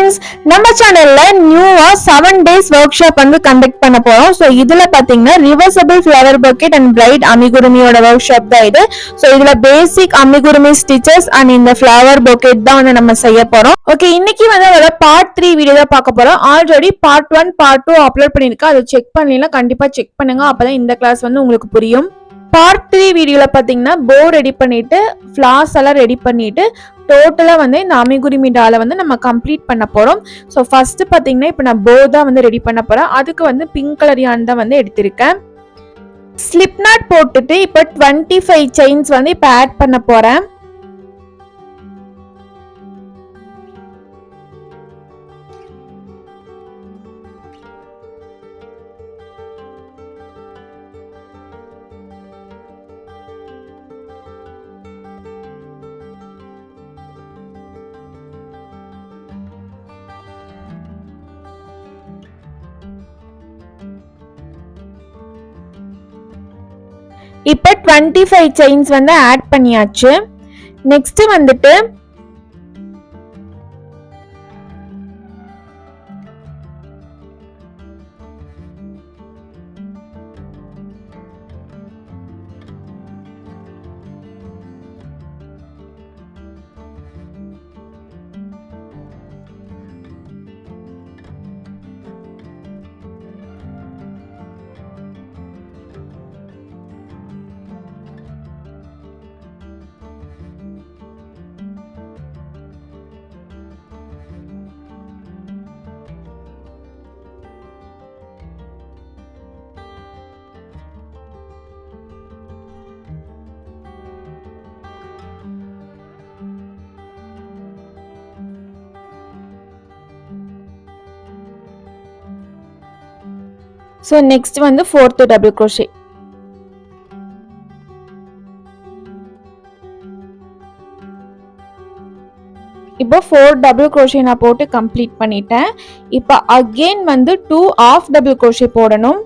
Friends, நம்ம சேனல்ல நியூவா 7 days ஒர்க் ஷாப் வந்து கண்டக்ட் பண்ண போறோம். ஸோ இதுல பாத்தீங்கன்னா reversible flower bucket and bride அமிகுருமியோட ஒர்க் ஷாப் தான் இது. ஸோ இதுல பேசிக் அமிகுருமி ஸ்டிச்சஸ் அண்ட் இந்த ஃபிளவர் பக்கெட் தான் வந்து நம்ம செய்ய போறோம். ஓகே, இன்னைக்கு வந்து அதோட பார்ட் 3 வீடியோ தான் பார்க்க போறோம். ஆல்ரெடி பார்ட் 1 பார்ட் 2 அப்லோட் பண்ணிருக்கேன். அதை செக் பண்ணலாம், கண்டிப்பா செக் பண்ணுங்க. அப்பதான் இந்த கிளாஸ் வந்து உங்களுக்கு புரியும். பார்ட் 3 வீடியோல பாத்தீங்கன்னா போ ரெடி பண்ணிட்டு ஃபிளார்ஸ் எல்லாம் ரெடி பண்ணிட்டு டோட்டலா வந்து இந்த அமிகுருமி டாலை வந்து நம்ம கம்ப்ளீட் பண்ண போறோம். ஸோ ஃபர்ஸ்ட் பாத்தீங்கன்னா இப்போ நான் போ தான் வந்து ரெடி பண்ண போறேன். அதுக்கு வந்து பிங்க் கலர் யான் தான் வந்து எடுத்திருக்கேன். ஸ்லிப் நாட் போட்டுட்டு இப்போ 25 செயின்ஸ் வந்து இப்போ ஆட் பண்ண போறேன். இப்போ 25 செயின்ஸ் வந்து ஆட் பண்ணியாச்சு. நெக்ஸ்ட் வந்துட்டு ஸோ நெக்ஸ்ட் வந்து 4th டபுள் crochet. இப்போ 4 டபுள் crochet நான் போட்டு கம்ப்ளீட் பண்ணிட்டேன். இப்போ அகெயின் வந்து 2 half டபுள் crochet போடணும்.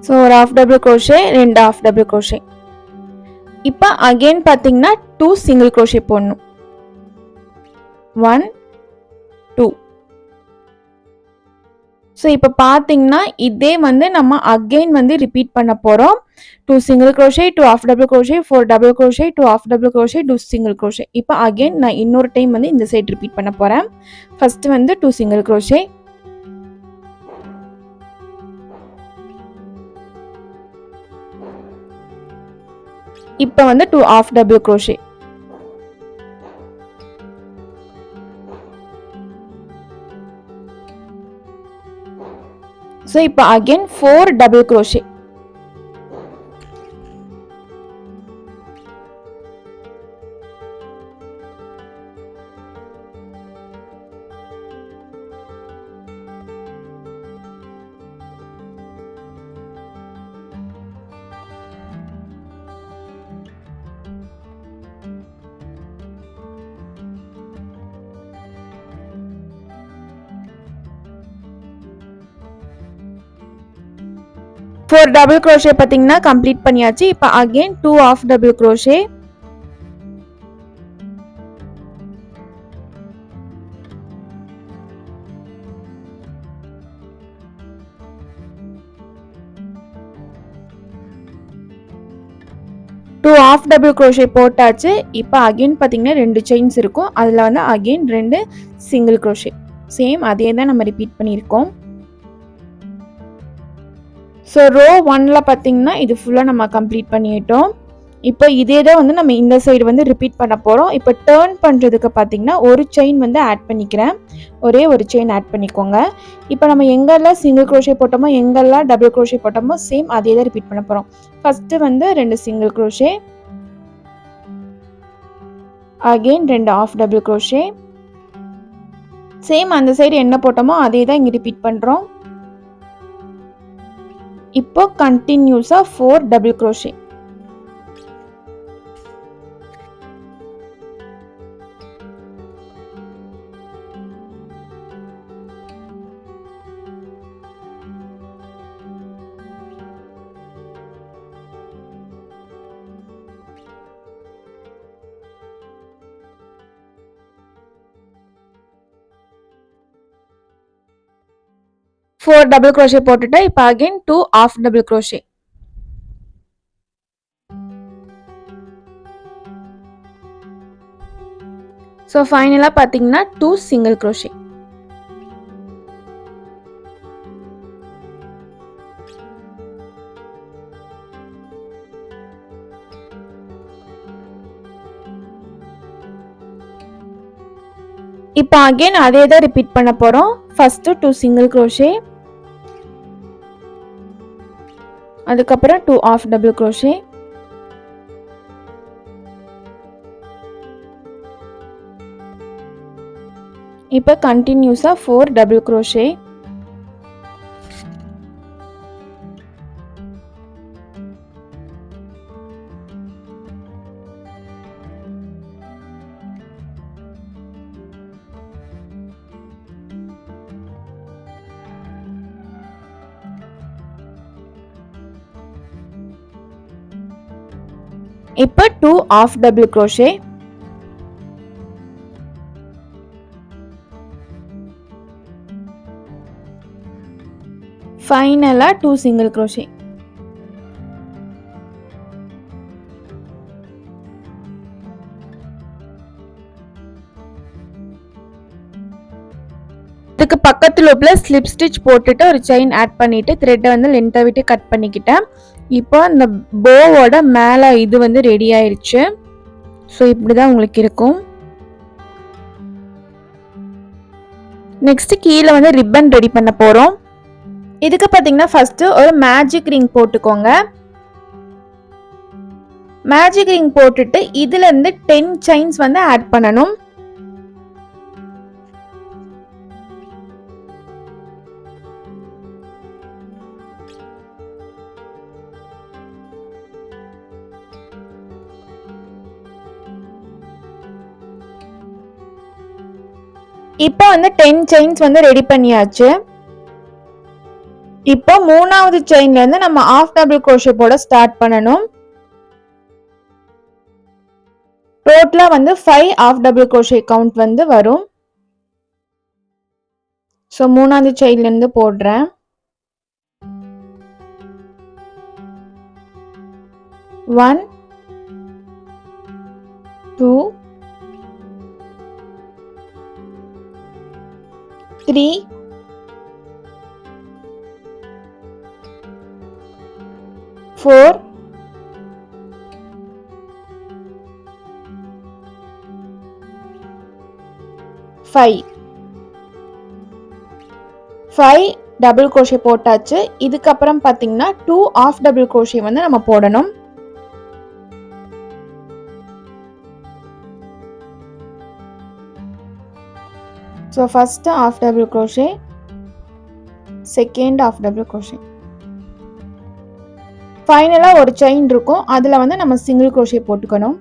ஸோ ஒரு half double crochet, 2 half double crochet. இப்போ அகெயின் பார்த்தீங்கன்னா 2 சிங்கிள் crochet போடணும். 1 2. ஸோ இப்போ பார்த்தீங்கன்னா இதே வந்து நம்ம அகெயின் வந்து ரிப்பீட் பண்ண போகிறோம். 2 single crochet, 2 half double crochet, 4 double crochet, 2 half double crochet, 2 single crochet. இப்போ அகெயின் நான் இன்னொரு டைம் வந்து இந்த சைடு ரிப்பீட் பண்ண போகிறேன். ஃபர்ஸ்ட் வந்து 2 single crochet, இப்போ வந்து 2 half double crochet. ஸோ இப்போ again 4 double crochet. Four double crochet பார்த்தீங்கன்னா கம்ப்ளீட் பண்ணியாச்சு. இப்போ again 2 half double crochet, two half double crochet போட்டாச்சு. இப்போ அகெயின் பார்த்தீங்கன்னா 2 செயின்ஸ் இருக்கும். அதில் வந்து அகெயின் 2 சிங்கிள் crochet. சேம் அதே தான் நம்ம ரிப்பீட் பண்ணியிருக்கோம். ஸோ ரோ 1ல பார்த்தீங்கன்னா இது ஃபுல்லாக நம்ம கம்ப்ளீட் பண்ணிட்டோம். இப்போ இதே தான் வந்து நம்ம இந்த சைடு வந்து ரிப்பீட் பண்ண போகிறோம். இப்போ டேர்ன் பண்ணுறதுக்கு பார்த்தீங்கன்னா ஒரு செயின் வந்து ஆட் பண்ணிக்கிறேன். ஒரே ஒரு செயின் ஆட் பண்ணிக்கோங்க. இப்போ நம்ம எங்கெல்லாம் சிங்கிள் crochet போட்டோமோ, எங்கெல்லாம் டபுள் crochet போட்டோமோ சேம் அதே தான் ரிப்பீட் பண்ண போகிறோம். ஃபஸ்ட்டு வந்து 2 single crochet, again 2 half double crochet. Same அந்த சைடு என்ன போட்டோமோ அதே தான் இங்கே ரிப்பீட் பண்ணுறோம். இப்போ கண்டினியூஸா 4 டபுள் crochet. 4 டபுள் crochet போட்டுட்டு இப்போ again 2 half double crochet. So ஃபைனலாக பார்த்தீங்கன்னா 2 single crochet. இப்போ அகைன் அதே தான் ரிப்பீட் பண்ண போகிறோம். ஃபஸ்ட்டு 2 single crochet, அதுக்கப்புறம் 2 half double crochet, இப்போ கண்டினியூஸாக 4 double crochet, இப்போ 2 half double crochet, ஃபைனலாக 2 single crochet. இதுக்கு பக்கத்து லூப்ல ஸ்லிப் ஸ்டிச் போட்டுட்டு ஒரு செயின் ஆட் பண்ணிட்டு த்ரெட்டை வந்து லென்த்தை விட்டு கட் பண்ணிக்கிட்டேன். இப்போ அந்த போவோட மேலே இது வந்து ரெடி ஆயிடுச்சு. ஸோ இப்படிதான் உங்களுக்கு இருக்கும். நெக்ஸ்ட் கீழே வந்து ரிப்பன் ரெடி பண்ண போறோம். இதுக்கு பார்த்தீங்கன்னா ஃபர்ஸ்ட் ஒரு மேஜிக் ரிங் போட்டுக்கோங்க. மேஜிக் ரிங் போட்டுட்டு இதுல இருந்து 10 செயின்ஸ் வந்து ஆட் பண்ணணும். இப்போ வந்து 10 செயின்ஸ் வந்து ரெடி பண்ணியாச்சு. இப்போ மூணாவது செயின்ல இருந்து நம்ம half double crochet போட ஸ்டார்ட் பண்ணணும். டோட்டலா வந்து 5 half double crochet கவுண்ட் வந்து வரும். ஸோ மூணாவது செயின்ல இருந்து போடுறேன். 1 2 3 4 5 டபுள் crochet போட்டாச்சு. இதுக்கப்புறம் பார்த்தீங்கன்னா 2 half double crochet வந்து நம்ம போடணும். So first half double crochet, second half double crochet, ஃபைனலாக ஒரு செயின் இருக்கும். அதில் வந்து நம்ம சிங்கிள் crochet போட்டுக்கணும்.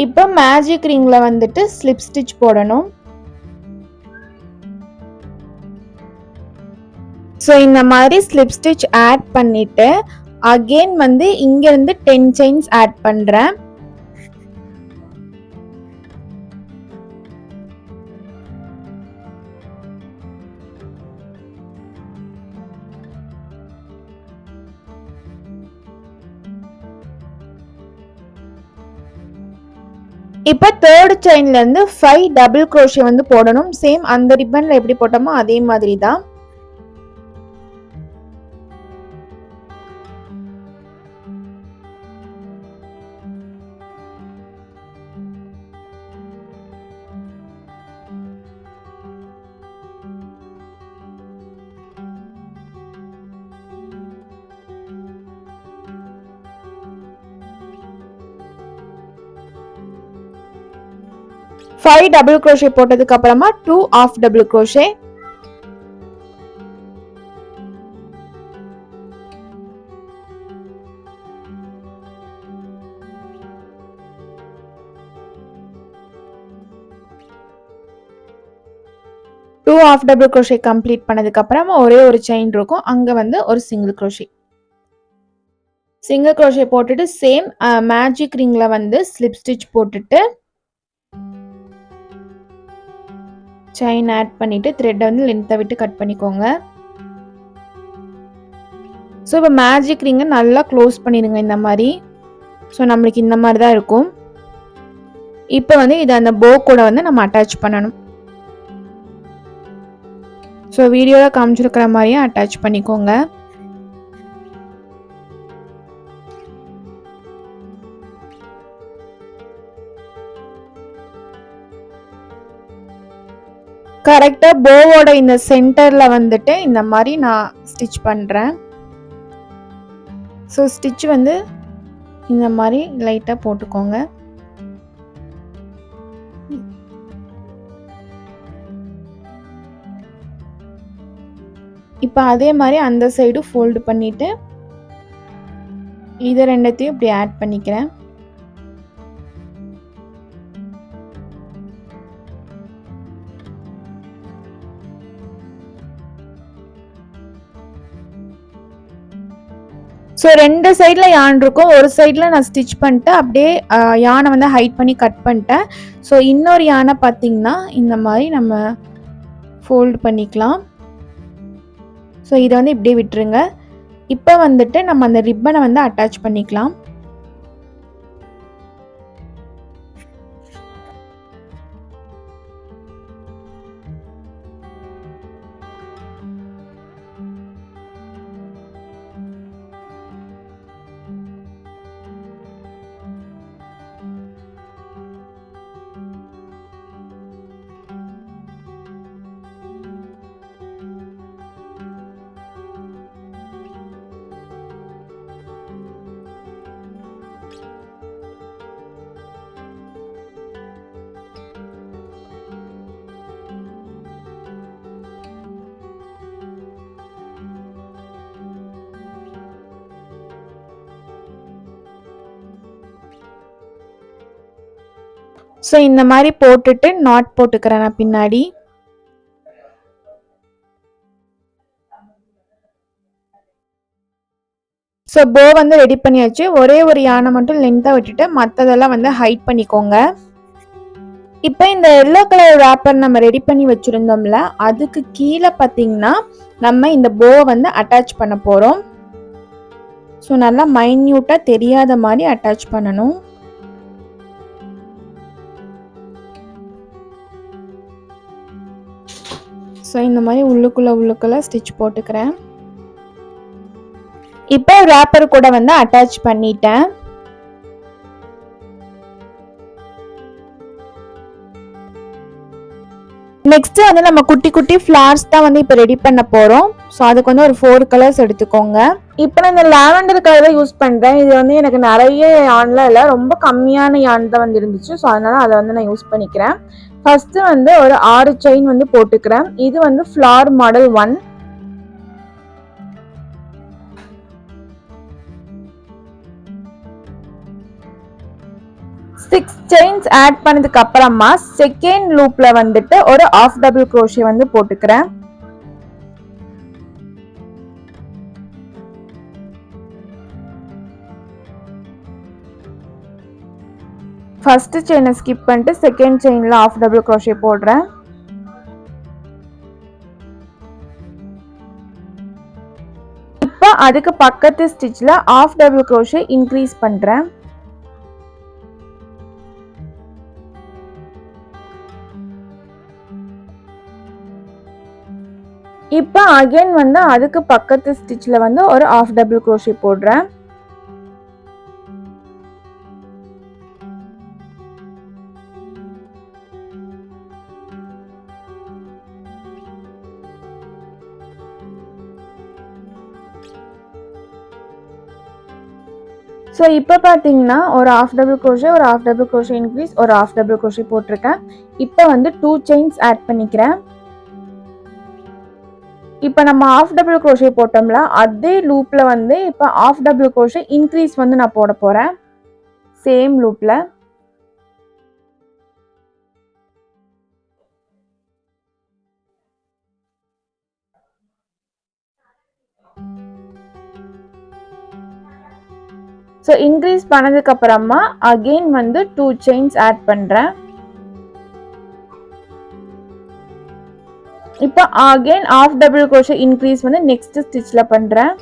இப்போ மேஜிக் ரிங்ல வந்துட்டு ஸ்லிப் ஸ்டிச் போடணும். ஸோ இந்த மாதிரி ஸ்லிப் ஸ்டிச் ஆட் பண்ணிட்டு அகெயின் வந்து இங்கிருந்து 10 செயின்ஸ் ஆட் பண்றேன். இப்போ தேர்ட் செயின்ல இருந்து 5 டபுள் crochet வந்து போடணும். சேம் அந்த ரிப்பன்ல எப்படி போட்டோமோ அதே மாதிரி தான். ஃபைவ் டபுள் crochet போட்டதுக்கு அப்புறமா 2 half double crochet, two half double crochet complete பண்ணதுக்கு அப்புறமா ஒரே ஒரு செயின் இருக்கும். அங்க வந்து ஒரு சிங்கிள் crochet போட்டுட்டு சேம் மேஜிக் ரிங்ல வந்து ஸ்லிப் ஸ்டிச் போட்டுட்டு செயின் ஆட் பண்ணிவிட்டு த்ரெட்டை வந்து லென்த்தை விட்டு கட் பண்ணிக்கோங்க. ஸோ இப்போ மேஜிக் ரிங்கை நல்லா க்ளோஸ் பண்ணிடுங்க இந்த மாதிரி. ஸோ நம்மளுக்கு இந்த மாதிரி தான் இருக்கும். இப்போ வந்து இதை அந்த போ கூட வந்து நம்ம அட்டாச் பண்ணணும். ஸோ வீடியோவில் காமிச்சிருக்கிற மாதிரியே அட்டாச் பண்ணிக்கோங்க. கரெக்டாக போவோட இந்த சென்டரில் வந்துட்டு இந்த மாதிரி நான் ஸ்டிச் பண்ணுறேன். ஸோ ஸ்டிச் வந்து இந்த மாதிரி லைட்டாக போட்டுக்கோங்க. இப்போ அதே மாதிரி அந்த சைடு ஃபோல்டு பண்ணிவிட்டு இதை ரெண்டத்தையும் இப்படி ஆட் பண்ணிக்கிறேன். ஸோ ரெண்டு சைடில் யான் இருக்கும். ஒரு சைடில் நான் ஸ்டிச் பண்ணிட்டு அப்படியே யானை வந்து ஹைட் பண்ணி கட் பண்ணிட்டேன். ஸோ இன்னொரு யானை பார்த்திங்கன்னா இந்த மாதிரி நம்ம ஃபோல்டு பண்ணிக்கலாம். ஸோ இதை வந்து இப்படியே விட்டுருங்க. இப்போ வந்துட்டு நம்ம அந்த ரிப்பனை வந்து அட்டாச் பண்ணிக்கலாம். ஸோ இந்த மாதிரி போட்டுட்டு நாட் போட்டுக்கிறேன் நான் பின்னாடி. ஸோ போ வந்து ரெடி பண்ணியாச்சு. ஒரே ஒரு யானை மட்டும் லென்த்தாக விட்டுட்டு மற்றதெல்லாம் வந்து ஹைட் பண்ணிக்கோங்க. இப்போ இந்த எல்லோ கலர் ராப்பர் நம்ம ரெடி பண்ணி வச்சுருந்தோம்ல, அதுக்கு கீழே பார்த்தீங்கன்னா நம்ம இந்த போவை வந்து அட்டாச் பண்ண போகிறோம். ஸோ நல்லா மைன்யூட்டாக தெரியாத மாதிரி அட்டாச் பண்ணணும். ஸோ இந்த மாதிரி உள்ளுக்குள்ளே ஸ்டிச் போட்டுக்கிறேன். இப்போ ராப்பர் கூட வந்து அட்டாச் பண்ணிட்டேன். நெக்ஸ்ட் வந்து நம்ம குட்டி குட்டி ஃப்ளார்ஸ் தான் வந்து இப்போ ரெடி பண்ண போகிறோம். ஸோ அதுக்கு வந்து ஒரு 4 கலர்ஸ் எடுத்துக்கோங்க. இப்போ நான் இந்த லாவெண்டர் கலர் தான் யூஸ் பண்ணுறேன். இது வந்து எனக்கு நிறைய யான்லாம் இல்லை, ரொம்ப கம்மியான யான் தான் வந்து இருந்துச்சு. ஸோ அதனால அதை வந்து நான் யூஸ் பண்ணிக்கிறேன். ஃபர்ஸ்ட் வந்து ஒரு 6 செயின் வந்து போட்டுக்கிறேன். இது வந்து flower model 1. Six chains add பண்ணதுக்கு அப்புறமா செகண்ட் லூப்ல வந்துட்டு ஒரு ஆஃப் டபுள் crochet வந்து போட்டுக்கிறேன். ஃபர்ஸ்ட் செயினை ஸ்கிப் பண்ணிட்டு செகண்ட் செயின்ல ஆஃப் டபுள் crochet போடுறேன். இப்போ அதுக்கு பக்கத்து ஸ்டிச்ல ஆஃப் டபுள் crochet இன்க்ரீஸ் பண்றேன். இப்போ அகைன் வந்து அதுக்கு பக்கத்து ஸ்டிச்ல வந்து ஒரு ஆஃப் டபுள் crochet போடுறேன். ஸோ இப்போ பார்த்தீங்கன்னா ஒரு ஆஃப் டபுள் crochet, ஒரு ஆஃப் டபுள் crochet இன்க்ரீஸ், ஒரு ஆஃப் டபுள் crochet போட்டிருக்கேன். இப்போ வந்து 2 செயின்ஸ் ஆட் பண்ணிக்கிறேன். இப்போ நம்ம ஆஃப் டபுள் crochet போட்டோம்ல, அதே லூப்ல வந்து இப்போ ஆஃப் டபுள் crochet இன்க்ரீஸ் வந்து நான் போட போறேன் சேம் லூப்ல. ஸோ இன்க்ரீஸ் பண்ணதுக்கு அப்புறமா அகெயின் வந்து 2 செயின்ஸ் ஆட் பண்றேன். இப்போ again half double crochet increase வந்து நெக்ஸ்ட் ஸ்டிச்ல பண்றேன்.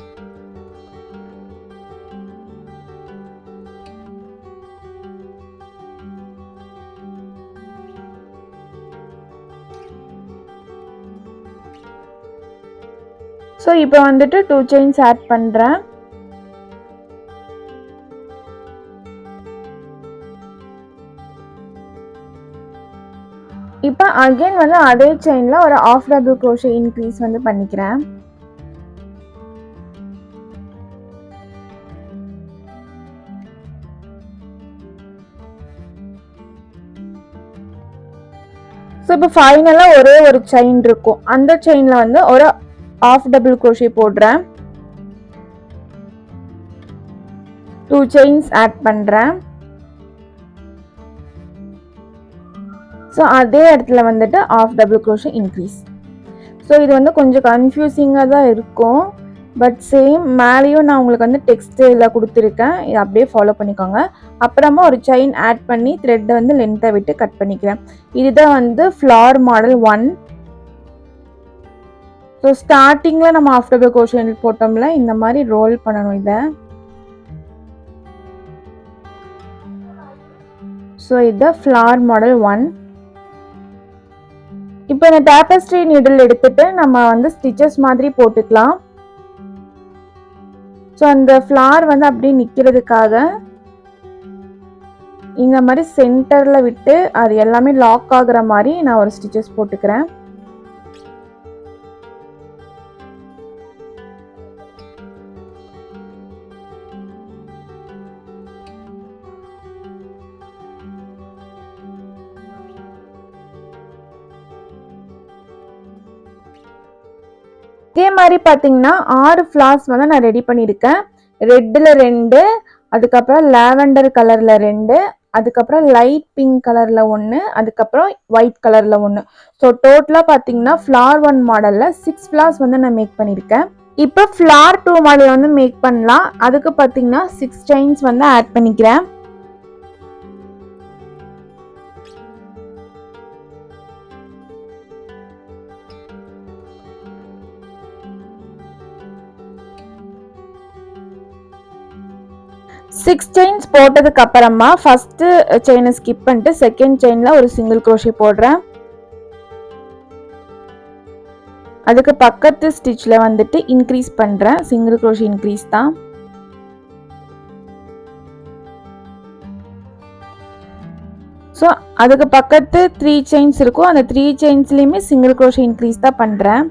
ஸோ இப்போ வந்துட்டு 2 செயின்ஸ் ஆட் பண்றேன். இப்போ அகைன் வந்து அதே செயின்ல ஒரு ஆஃப் டபுள் crochet இன்க்ரீஸ் வந்து பண்ணிக்கிறேன். ஸோ இப்போ ஃபைனலாக ஒரே ஒரு செயின் இருக்கும். அந்த செயினில் வந்து ஒரு ஆஃப் டபுள் crochet போடுறேன். 2 செயின்ஸ் ஆட் பண்ணுறேன். ஸோ அதே இடத்துல வந்துட்டு half double crochet increase. So இது வந்து கொஞ்சம் கன்ஃபியூசிங்காக தான் இருக்கும். பட் சேம் மேலேயும் நான் உங்களுக்கு வந்து டெக்ஸ்ட்டில் கொடுத்துருக்கேன். இதை அப்படியே ஃபாலோ பண்ணிக்கோங்க. அப்புறமா ஒரு செயின் ஆட் பண்ணி த்ரெட்டை வந்து லென்த்தை விட்டு கட் பண்ணிக்கிறேன். இதுதான் வந்து ஃப்ளார் மாடல் 1. ஸோ ஸ்டார்டிங்கில் நம்ம ஆஃப் டபுள் crochet போட்டோம்ல, இந்த மாதிரி ரோல் பண்ணணும் இதை. ஸோ இது ஃப்ளார் மாடல் 1. இப்போ இந்த டேப்பஸ்ட்ரி நீடில் எடுத்துட்டு நம்ம வந்து ஸ்டிச்சஸ் மாதிரி போட்டுக்கலாம். ஸோ அந்த ஃப்ளார் வந்து அப்படியே நிற்கிறதுக்காக இந்த மாதிரி சென்டரில் விட்டு அது எல்லாமே லாக் ஆகுற மாதிரி நான் ஒரு ஸ்டிச்சஸ் போட்டுக்கிறேன். இதே மாதிரி பார்த்தீங்கன்னா 6 ஃப்ளார்ஸ் வந்து நான் ரெடி பண்ணியிருக்கேன். ரெட்டில் 2, அதுக்கப்புறம் லாவெண்டர் கலரில் 2, அதுக்கப்புறம் லைட் பிங்க் கலரில் 1, அதுக்கப்புறம் ஒயிட் கலரில் 1. ஸோ டோட்டலாக பார்த்தீங்கன்னா ஃப்ளார் 1 மாடலில் 6 ஃப்ளார்ஸ் வந்து நான் மேக் பண்ணியிருக்கேன். இப்போ ஃப்ளார் 2 மாடல் வந்து மேக் பண்ணலாம். அதுக்கு பார்த்தீங்கன்னா 6 செயின்ஸ் வந்து ஆட் பண்ணிக்கிறேன். சிக்ஸ் செயின்ஸ் போட்டதுக்கு அப்புறமா ஃபர்ஸ்ட் செயினை ஸ்கிப் பண்ணிட்டு செகண்ட் செயின்ல ஒரு சிங்கிள் crochet போடுறேன். அதுக்கு பக்கத்து ஸ்டிச்ல வந்துட்டு இன்க்ரீஸ் பண்றேன். சிங்கிள் crochet இன்க்ரீஸ் தான். ஸோ அதுக்கு பக்கத்து 3 செயின்ஸ் இருக்கும். அந்த 3 செயின்ஸ்லயுமே சிங்கிள் crochet இன்க்ரீஸ் தான் பண்றேன்.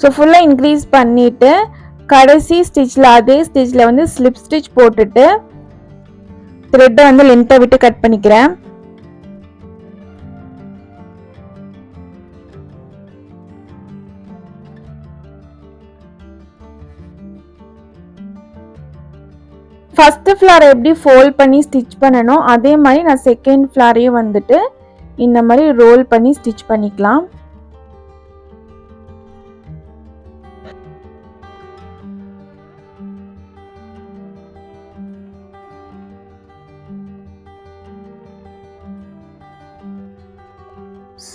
ஸோ ஃபுல்லாக இன்க்ரீஸ் பண்ணிவிட்டு கடைசி ஸ்டிச்சில் அதே ஸ்டிச்சில் வந்து ஸ்லிப் ஸ்டிச் போட்டுட்டு த்ரெட்டை வந்து லென்த்தை விட்டு கட் பண்ணிக்கிறேன். ஃபர்ஸ்ட் ஃப்ளாரை எப்படி ஃபோல்ட் பண்ணி ஸ்டிச் பண்ணணும் அதே மாதிரி நான் செகண்ட் ஃப்ளாரையும் வந்துட்டு இந்த மாதிரி ரோல் பண்ணி ஸ்டிச் பண்ணிக்கலாம்.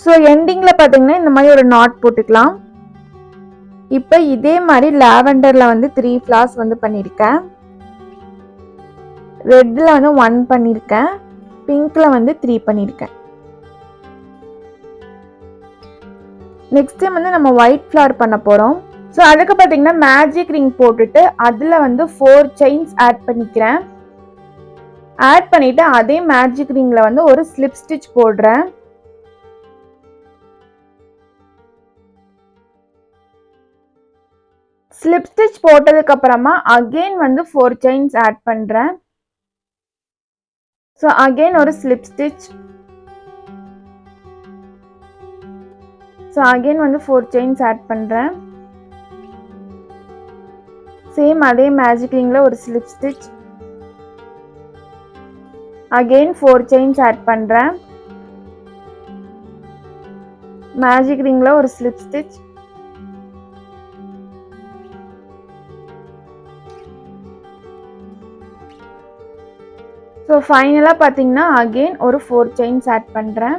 ஸோ எண்டிங்கில் பார்த்தீங்கன்னா இந்த மாதிரி ஒரு நாட் போட்டுக்கலாம். இப்போ இதே மாதிரி லாவெண்டரில் வந்து 3 ஃப்ளார்ஸ் வந்து பண்ணியிருக்கேன். ரெட்டில் வந்து 1 பண்ணியிருக்கேன். பிங்க்கில் வந்து 3 பண்ணியிருக்கேன். நெக்ஸ்ட் டைம் வந்து நம்ம ஒயிட் ஃப்ளார் பண்ண போகிறோம். ஸோ அதுக்கு பார்த்தீங்கன்னா மேஜிக் ரிங் போட்டுட்டு அதில் வந்து 4 செயின்ஸ் ஆட் பண்ணிக்கிறேன். ஆட் பண்ணிவிட்டு அதே மேஜிக் ரிங்கில் வந்து ஒரு ஸ்லிப் ஸ்டிச் போடுறேன். ஸ்லிப் ஸ்டிச் போட்டதுக்கு அப்புறமா அகைன் வந்து 4 செயின்ஸ் ஆட் பண்றேன். ஸோ அகைன் ஒரு ஸ்லிப் ஸ்டிச். ஸோ அகைன் வந்து 4 செயின்ஸ் ஆட் பண்றேன். சேம் அதே மேஜிக் ரிங்ல ஒரு slip stitch. Again 4 chains add பண்றேன். மேஜிக் ரிங்ல ஒரு ஸ்லிப் ஸ்டிச். ஸோ ஃபைனலாக பார்த்தீங்கன்னா அகெயின் ஒரு 4 செயின்ஸ் ஆட் பண்ணுறேன்.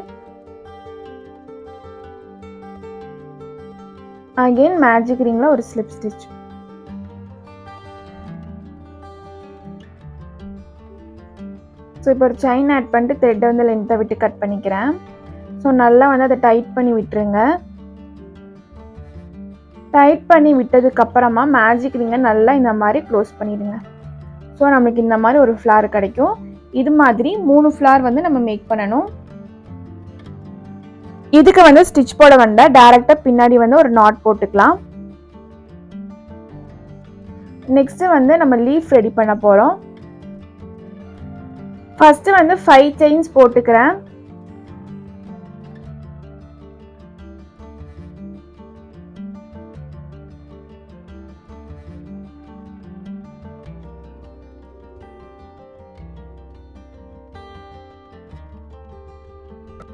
அகெயின் மேஜிக் ரிங்ல ஒரு ஸ்லிப் ஸ்டிச். ஸோ இப்போ ஒரு செயின் ஆட் பண்ணிட்டு த்ரெட்டை வந்து லென்த்தை விட்டு கட் பண்ணிக்கிறேன். ஸோ நல்லா வந்து அதை டைட் பண்ணி விட்டுருங்க. டைட் பண்ணி விட்டதுக்கப்புறமா மேஜிக் ரிங்கை நல்லா இந்த மாதிரி க்ளோஸ் பண்ணிடுங்க. ஸோ நமக்கு இந்த மாதிரி ஒரு ஃப்ளார் கிடைக்கும். இது மாதிரி 3 ஃப்ளார் வந்து நம்ம மேக் பண்ணணும். இதுக்கு வந்து ஸ்டிச் போட வேண்டாம், டைரக்டாக பின்னாடி வந்து ஒரு நாட் போட்டுக்கலாம். நெக்ஸ்ட் வந்து நம்ம லீஃப் ரெடி பண்ண போகிறோம். ஃபர்ஸ்ட் வந்து 5 செயின்ஸ் போட்டுக்கிறேன்.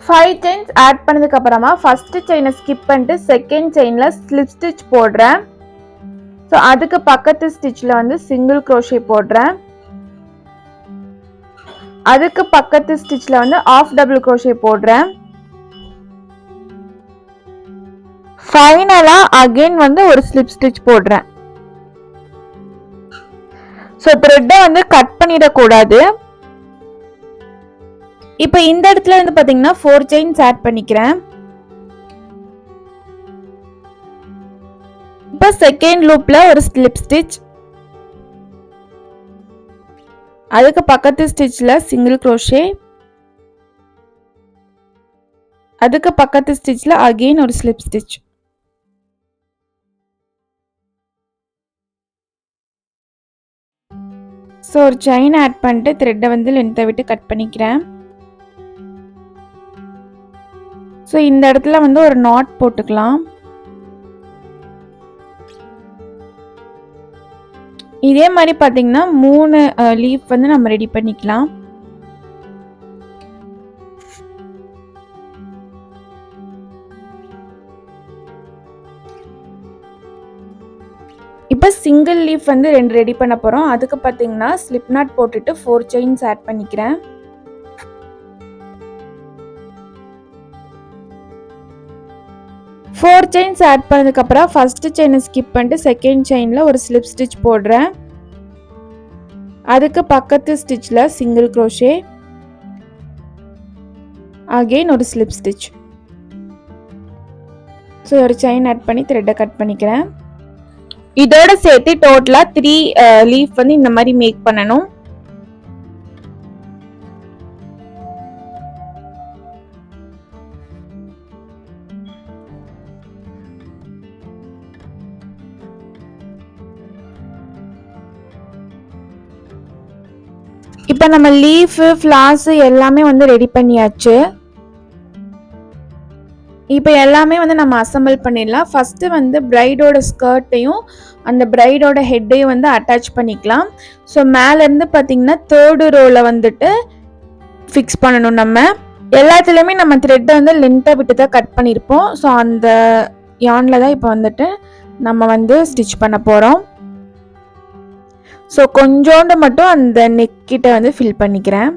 ஃபைவ் செயின்ஸ் ஆட் பண்ணதுக்கு அப்புறமா ஃபர்ஸ்ட் செயினை ஸ்கிப் பண்ணிட்டு செகண்ட் செயின்ல ஸ்லிப் ஸ்டிச் போடுறேன். ஸோ அதுக்கு பக்கத்து ஸ்டிச்சில் வந்து சிங்கிள் க்ரோஷே போடுறேன். அதுக்கு பக்கத்து ஸ்டிச்சில் வந்து ஆஃப் டபுள் க்ரோஷே போடுறேன். ஃபைனலாக அகெயின் வந்து ஒரு ஸ்லிப் ஸ்டிச் போடுறேன். ஸோ த்ரெட்டை வந்து கட் பண்ணிடக்கூடாது. இப்போ இந்த இடத்துல வந்து பார்த்தீங்கன்னா 4 செயின்ஸ் ஆட் பண்ணிக்கிறேன். இப்போ செகண்ட் லூப்ல ஒரு ஸ்லிப் ஸ்டிச், அதுக்கு பக்கத்து ஸ்டிச்ல சிங்கிள் க்ரோஷே, அதுக்கு பக்கத்து ஸ்டிச்ல அகெயின் ஒரு ஸ்லிப் ஸ்டிச். ஸோ ஒரு செயின் ஆட் பண்ணிட்டு த்ரெட்டை வந்து லென்த்தை விட்டு கட் பண்ணிக்கிறேன். ஸோ இந்த இடத்துல வந்து ஒரு நாட் போட்டுக்கலாம். இதே மாதிரி பார்த்தீங்கன்னா 3 லீஃப் வந்து நம்ம ரெடி பண்ணிக்கலாம். இப்போ சிங்கிள் லீஃப் வந்து 2 ரெடி பண்ண போகிறோம். அதுக்கு பார்த்தீங்கன்னா ஸ்லிப் நாட் போட்டுட்டு 4 செயின்ஸ் ஆட் பண்ணிக்கிறேன். ஃபோர் செயின்ஸ் ஆட் பண்ணதுக்கப்புறம் ஃபர்ஸ்ட் செயினை ஸ்கிப் பண்ணிட்டு செகண்ட் செயினில் ஒரு ஸ்லிப் ஸ்டிச் போடுறேன். அதுக்கு பக்கத்து ஸ்டிச்சில் சிங்கிள் க்ரோஷே, அகெயின் ஒரு ஸ்லிப் ஸ்டிச். ஸோ ஒரு செயின் ஆட் பண்ணி த்ரெட்டை கட் பண்ணிக்கிறேன். இதோட சேர்த்து டோட்டலாக 3 லீஃப் வந்து இந்த மாதிரி மேக் பண்ணணும். இப்போ நம்ம லீஃபு ஃப்ளார்ஸு எல்லாமே வந்து ரெடி பண்ணியாச்சு. இப்போ எல்லாமே வந்து நம்ம அசம்பிள் பண்ணிடலாம். ஃபஸ்ட்டு வந்து பிரைடோட ஸ்கர்ட்டையும் அந்த பிரைடோட ஹெட்டையும் வந்து அட்டாச் பண்ணிக்கலாம். ஸோ மேலேருந்து பார்த்தீங்கன்னா 3rd ரோவில் வந்துட்டு ஃபிக்ஸ் பண்ணணும். நம்ம எல்லாத்துலேயுமே நம்ம த்ரெட்டை வந்து லென்த்தை விட்டு தான் கட் பண்ணியிருப்போம். ஸோ அந்த யானில் தான் இப்போ வந்துட்டு நம்ம வந்து ஸ்டிச் பண்ண போகிறோம். ஸோ கொஞ்சோண்டு மட்டும் அந்த நெக்கிட்ட வந்து ஃபில் பண்ணிக்கிறேன்.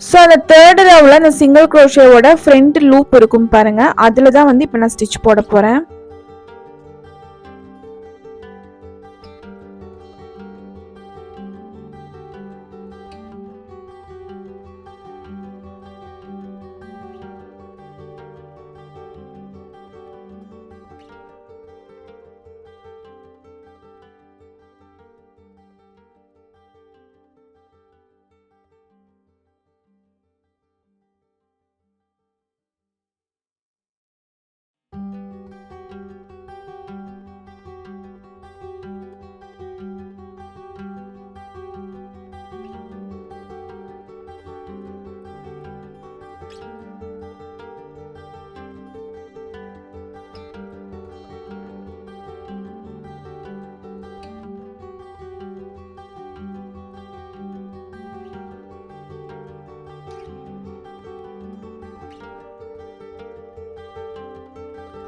ஸோ அந்த 3rd ரவுல அந்த சிங்கிள் க்ரோஷேவோட ஃப்ரண்ட் லூப் இருக்கும் பாருங்க, அதில் தான் வந்து இப்போ நான் ஸ்டிச் போட போகிறேன்.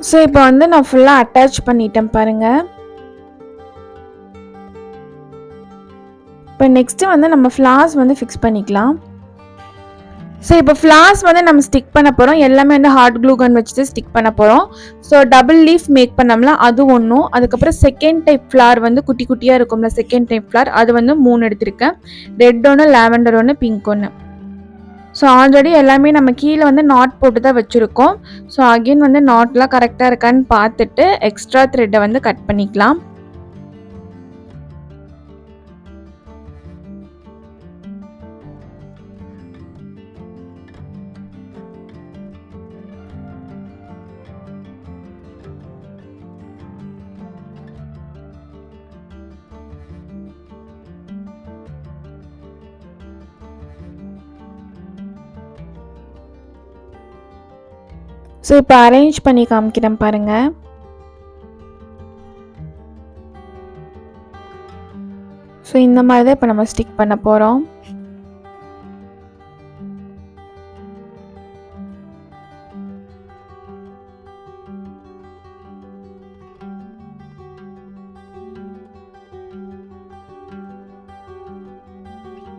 ஸோ இப்போ வந்து நான் ஃபுல்லாக அட்டாச் பண்ணிட்டேன் பாருங்கள். இப்போ நெக்ஸ்ட்டு வந்து நம்ம ஃப்ளார்ஸ் வந்து ஃபிக்ஸ் பண்ணிக்கலாம். ஸோ இப்போ ஃப்ளார்ஸ் வந்து நம்ம ஸ்டிக் பண்ண போகிறோம். எல்லாமே வந்து ஹாட் க்ளூ கன் வச்சுட்டு ஸ்டிக் பண்ண போகிறோம். ஸோ டபுள் லீஃப் மேக் பண்ணோம்ல அது ஒன்றும், அதுக்கப்புறம் செகண்ட் டைப் ஃப்ளார் வந்து குட்டி குட்டியாக இருக்கும்ல செகண்ட் டைப் ஃப்ளார் அது வந்து 3 எடுத்திருக்கேன். ரெட் ஒன்று, லாவெண்டர் ஒன்று, பிங்க் ஒன்று. ஸோ ஆல்ரெடி எல்லாமே நம்ம கீழே வந்து நாட் போட்டு தான் வச்சுருக்கோம். ஸோ அகெயின் வந்து நாட்லாம் கரெக்டாக இருக்கான்னு பார்த்துட்டு எக்ஸ்ட்ரா த்ரெட்டை வந்து கட் பண்ணிக்கலாம். ஸோ இப்போ அரேஞ்ச் பண்ணி காமிக்கிறேன் பாருங்கள். ஸோ இந்த மாதிரி தான் இப்போ நம்ம ஸ்டிக் பண்ண போகிறோம்.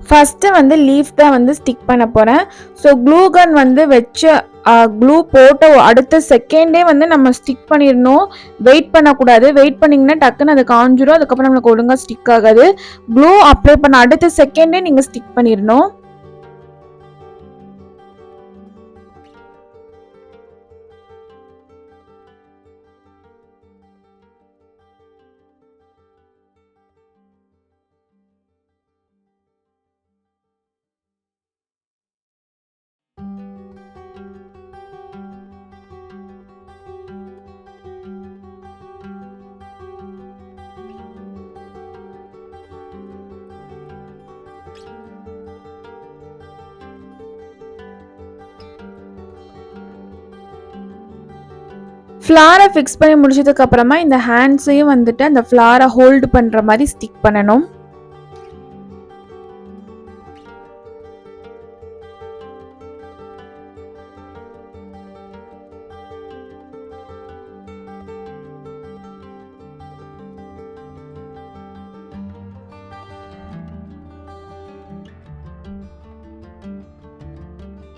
ஃபஸ்ட்டு வந்து லீஃப் தான் வந்து ஸ்டிக் பண்ண போகிறேன். ஸோ க்ளூ கன் வந்து வச்ச க்ளூ போட்ட அடுத்த செகண்டே வந்து நம்ம ஸ்டிக் பண்ணிடணும். வெயிட் பண்ணக்கூடாது. வெயிட் பண்ணிங்கன்னா டக்குன்னு அது காஞ்சிரும். அதுக்கப்புறம் நம்மளுக்கு ஒழுங்காக ஸ்டிக் ஆகாது. க்ளூ அப்ளை பண்ண அடுத்த செகண்டே நீங்கள் ஸ்டிக் பண்ணிடணும். ஃப்ளாரை ஃபிக்ஸ் பண்ணி முடிச்சதுக்கப்புறமா இந்த ஹேண்ட்ஸையும் வந்துட்டு அந்த ஃப்ளாரை ஹோல்டு பண்ணுற மாதிரி ஸ்டிக் பண்ணணும்.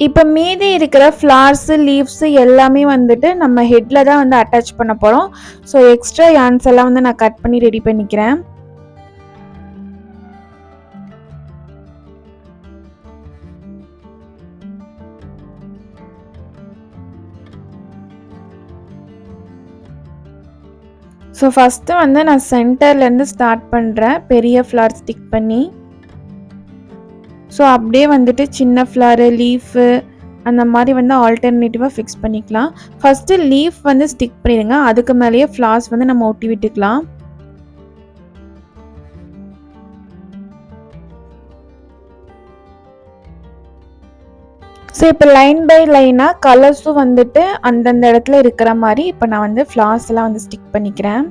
இப்போ மீதி இருக்கிற ஃப்ளார்ஸு லீவ்ஸு எல்லாமே வந்துட்டு நம்ம ஹெட்டில் தான் வந்து அட்டாச் பண்ண போகிறோம். ஸோ எக்ஸ்ட்ரா யான்ஸ் எல்லாம் வந்து நான் கட் பண்ணி ரெடி பண்ணிக்கிறேன். ஸோ ஃபஸ்ட்டு வந்து நான் சென்டர்லேருந்து ஸ்டார்ட் பண்ணுறேன் பெரிய ஃப்ளார் ஸ்டிக் பண்ணி. ஸோ அப்படியே வந்துட்டு சின்ன ஃப்ளாரு லீஃபு அந்த மாதிரி வந்து ஆல்டர்னேட்டிவாக ஃபிக்ஸ் பண்ணிக்கலாம். ஃபஸ்ட்டு லீஃப் வந்து ஸ்டிக் பண்ணிடுங்க. அதுக்கு மேலேயே ஃப்ளார்ஸ் வந்து நம்ம ஒட்டி விட்டுக்கலாம். ஸோ இப்போ லைன் பை லைனாக கலர்ஸும் வந்துட்டு அந்தந்த இடத்துல இருக்கிற மாதிரி இப்போ நான் வந்து ஃப்ளார்ஸ் எல்லாம் வந்து ஸ்டிக் பண்ணிக்கிறேன்.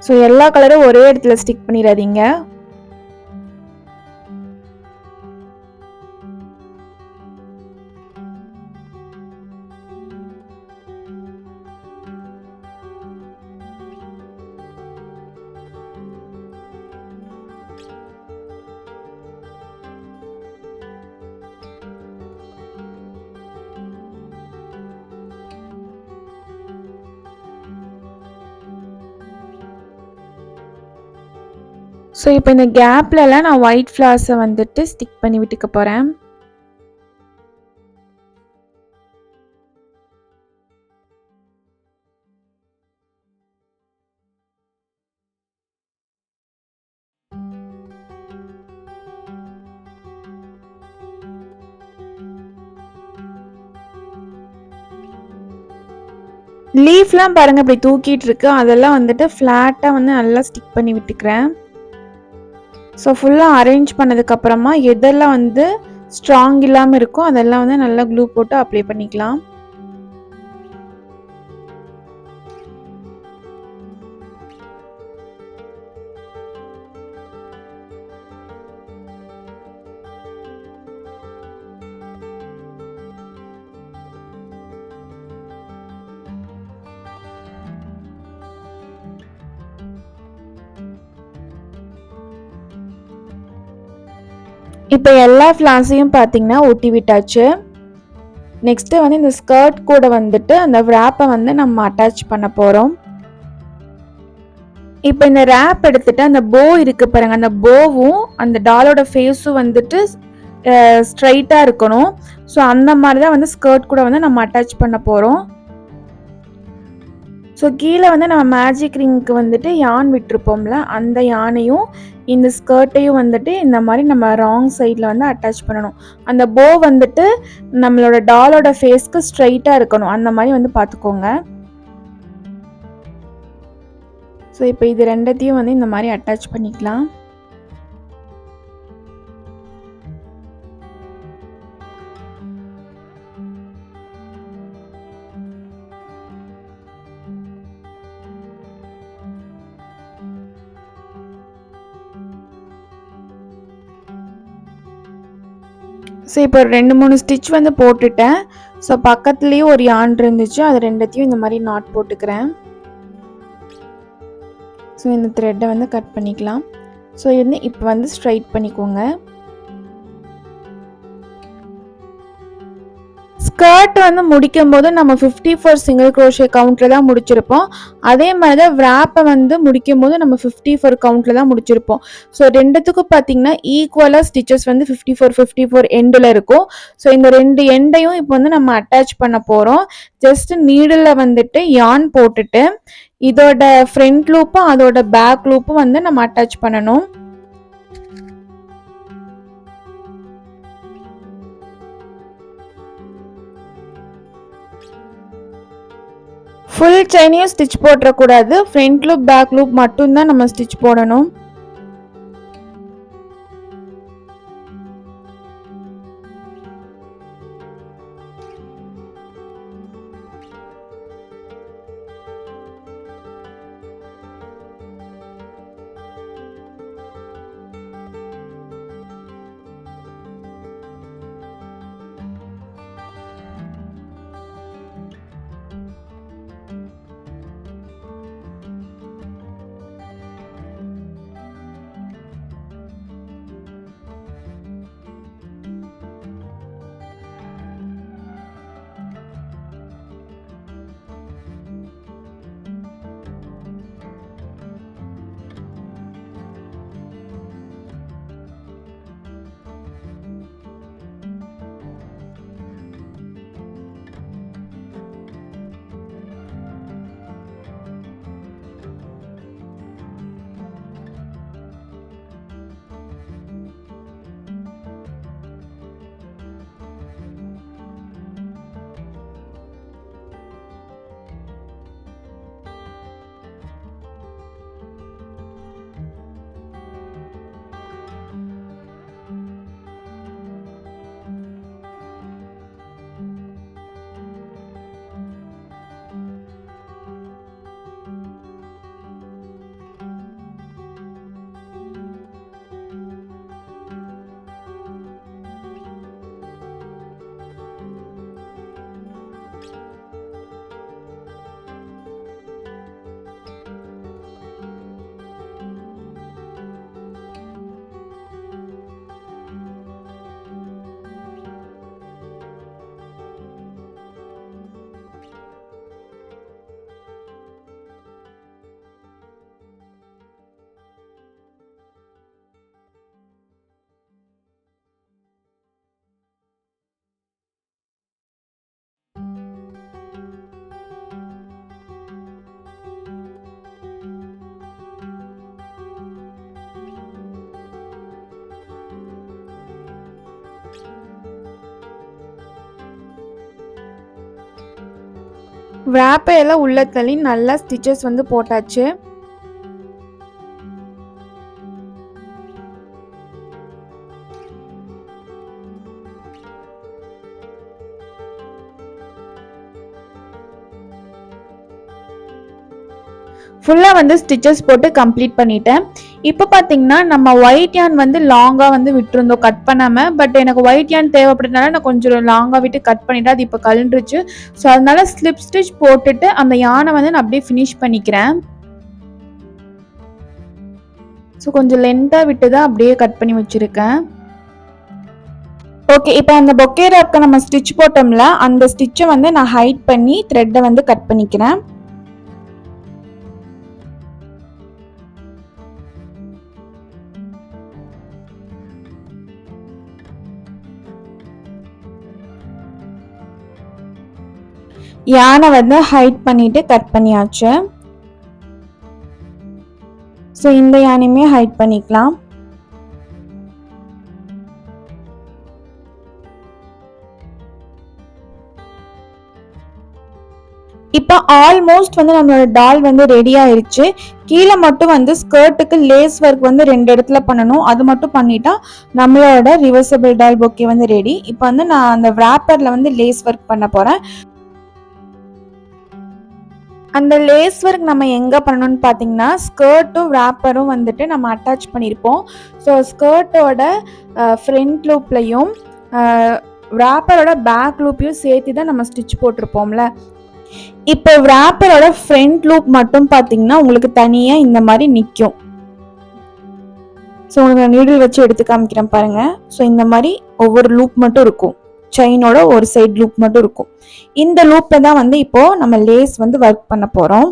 ஸோ எல்லா கலரும் ஒரே இடத்துல ஸ்டிக் பண்ணிடாதீங்க. ஸோ இப்போ இந்த கேப்லலாம் நான் ஒயிட் ஃப்ளார்ஸை வந்துட்டு ஸ்டிக் பண்ணி விட்டுக்க போகிறேன். லீஃப்லாம் பாருங்கள் இப்படி தூக்கிட்டு இருக்கு. அதெல்லாம் வந்துட்டு ஃப்ளாட்டாக வந்து நல்லா ஸ்டிக் பண்ணி விட்டுக்கிறேன். ஸோ ஃபுல்லாக அரேஞ்ச் பண்ணதுக்கப்புறமா எதெல்லாம் வந்து ஸ்ட்ராங் இல்லாமல் இருக்கோ அதெல்லாம் வந்து நல்லா க்ளூ போட்டு அப்ளை பண்ணிக்கலாம். இப்போ எல்லா ஃப்ளாஸையும் பார்த்தீங்கன்னா ஒட்டி விட்டாச்சு. நெக்ஸ்ட்டு வந்து இந்த ஸ்கர்ட் கூட வந்துட்டு அந்த ரேப்பை வந்து நம்ம அட்டாச் பண்ண போகிறோம். இப்போ இந்த ரேப் எடுத்துட்டு அந்த போ இருக்கு பாருங்க, அந்த போவும் அந்த டாலோட ஃபேஸும் வந்துட்டு ஸ்ட்ரைட்டாக இருக்கணும். ஸோ அந்த மாதிரி தான் வந்து ஸ்கர்ட் கூட வந்து நம்ம அட்டாச் பண்ண போகிறோம். ஸோ கீழே வந்து நம்ம மேஜிக் ரிங்க்கு வந்துட்டு யான் விட்டுருப்போம்ல, அந்த யானையும் இந்த ஸ்கர்ட்டையும் வந்துட்டு இந்த மாதிரி நம்ம ராங் சைடில் வந்து அட்டாச் பண்ணணும். அந்த போ வந்துட்டு நம்மளோட டாலோட ஃபேஸ்க்கு ஸ்ட்ரைட்டாக இருக்கணும், அந்த மாதிரி வந்து பார்த்துக்கோங்க. ஸோ இப்போ இது ரெண்டத்தையும் வந்து இந்த மாதிரி அட்டாச் பண்ணிக்கலாம். ஸோ இப்போ 2-3 ஸ்டிச் வந்து போட்டுட்டேன். ஸோ பக்கத்துலேயும் ஒரு யான் இருந்துச்சு, அது ரெண்டத்தையும் இந்த மாதிரி நாட் போட்டுக்கிறேன். ஸோ இந்த த்ரெட்டை வந்து கட் பண்ணிக்கலாம். ஸோ இது இப்போ வந்து ஸ்ட்ரைட் பண்ணிக்கோங்க. ஸ்கர்ட் வந்து முடிக்கும் போது நம்ம 54 சிங்கிள் க்ரோஷே கவுண்ட்டில் தான் முடிச்சிருப்போம். அதே மாதிரி தான் ரேப்பை வந்து முடிக்கும் போது நம்ம 54 கவுண்ட்டில் தான் முடிச்சிருப்போம். ஸோ ரெண்டுத்துக்கும் பார்த்தீங்கன்னா ஈக்குவலாக ஸ்டிச்சஸ் வந்து 54 எண்டில் இருக்கும். ஸோ இந்த ரெண்டு எண்டையும் இப்போ வந்து நம்ம அட்டாச் பண்ண போகிறோம். ஜஸ்ட் நீடில் வந்துட்டு யான் போட்டுட்டு இதோட ஃப்ரண்ட் லூப்பும் அதோட பேக் லூப்பும் வந்து நம்ம அட்டாச் பண்ணணும். ஃபுல் செயினையும் ஸ்டிச் போட்டுறக்கூடாது, ஃப்ரண்ட் லூப் பேக் லூப் மட்டும்தான் நம்ம ஸ்டிச் போடணும். wrap எல்லாம் உள்ள தள்ளி நல்லா ஸ்டிச்சஸ் வந்து போட்டாச்சு. ஃபுல்லா வந்து ஸ்டிச்சஸ் போட்டு கம்ப்ளீட் பண்ணிட்டேன். இப்போ பார்த்தீங்கன்னா நம்ம ஒயிட் யான் வந்து லாங்காக வந்து விட்டுருந்தோம் கட் பண்ணாமல். பட் எனக்கு ஒயிட் யான் தேவைப்படுறதுனால நான் கொஞ்சம் லாங்காக விட்டு கட் பண்ணிவிட்டு அது இப்போ கலண்டுருச்சு. ஸோ அதனால ஸ்லிப் ஸ்டிச் போட்டுட்டு அந்த யானை வந்து நான் அப்படியே ஃபினிஷ் பண்ணிக்கிறேன். ஸோ கொஞ்சம் லென்த்தாக விட்டு தான் அப்படியே கட் பண்ணி வச்சுருக்கேன். ஓகே, இப்போ அந்த பொக்கே ராப்க்கு நம்ம ஸ்டிச் போட்டோம்ல, அந்த ஸ்டிச்சை வந்து நான் ஹைட் பண்ணி த்ரெட்டை வந்து கட் பண்ணிக்கிறேன். யானை வந்து ஹைட் பண்ணிட்டு கட் பண்ணியாச்சு. ஸோ இந்த யானையுமே ஹைட் பண்ணிக்கலாம். இப்போ ஆல்மோஸ்ட் வந்து நம்மளோட டால் வந்து ரெடி ஆயிருச்சு. கீழே மட்டும் வந்து ஸ்கர்ட்டுக்கு லேஸ் ஒர்க் வந்து 2 இடத்துல பண்ணணும். அது மட்டும் பண்ணிட்டா நம்மளோட ரிவர்சபிள் டால் பொக்கே வந்து ரெடி. இப்போ வந்து நான் அந்த wrapperல வந்து லேஸ் ஒர்க் பண்ண போறேன். அந்த லேஸ் ஒர்க் நம்ம எங்கே பண்ணணும்னு பார்த்தீங்கன்னா, ஸ்கர்ட்டும் wrapperம் வந்துட்டு நம்ம அட்டாச் பண்ணியிருப்போம். ஸோ ஸ்கர்ட்டோட ஃப்ரண்ட் லூப்லையும் wrapperோட பேக் லூப்பையும் சேர்த்து தான் நம்ம ஸ்டிச் போட்டிருப்போம்ல. இப்போ wrapperோட ஃப்ரண்ட் லூப் மட்டும் பார்த்தீங்கன்னா உங்களுக்கு தனியாக இந்த மாதிரி நிற்கும். ஸோ உங்களுக்கு நீடில் வச்சு எடுத்து காமிக்கிறேன் பாருங்க. ஸோ இந்த மாதிரி ஒவ்வொரு லூப் மட்டும் இருக்கும். செயினோட ஒரு சைடு லூப் மட்டும் இருக்கும். இந்த லூப்பை தான் வந்து இப்போ நம்ம லேஸ் வந்து ஒர்க் பண்ண போகிறோம்.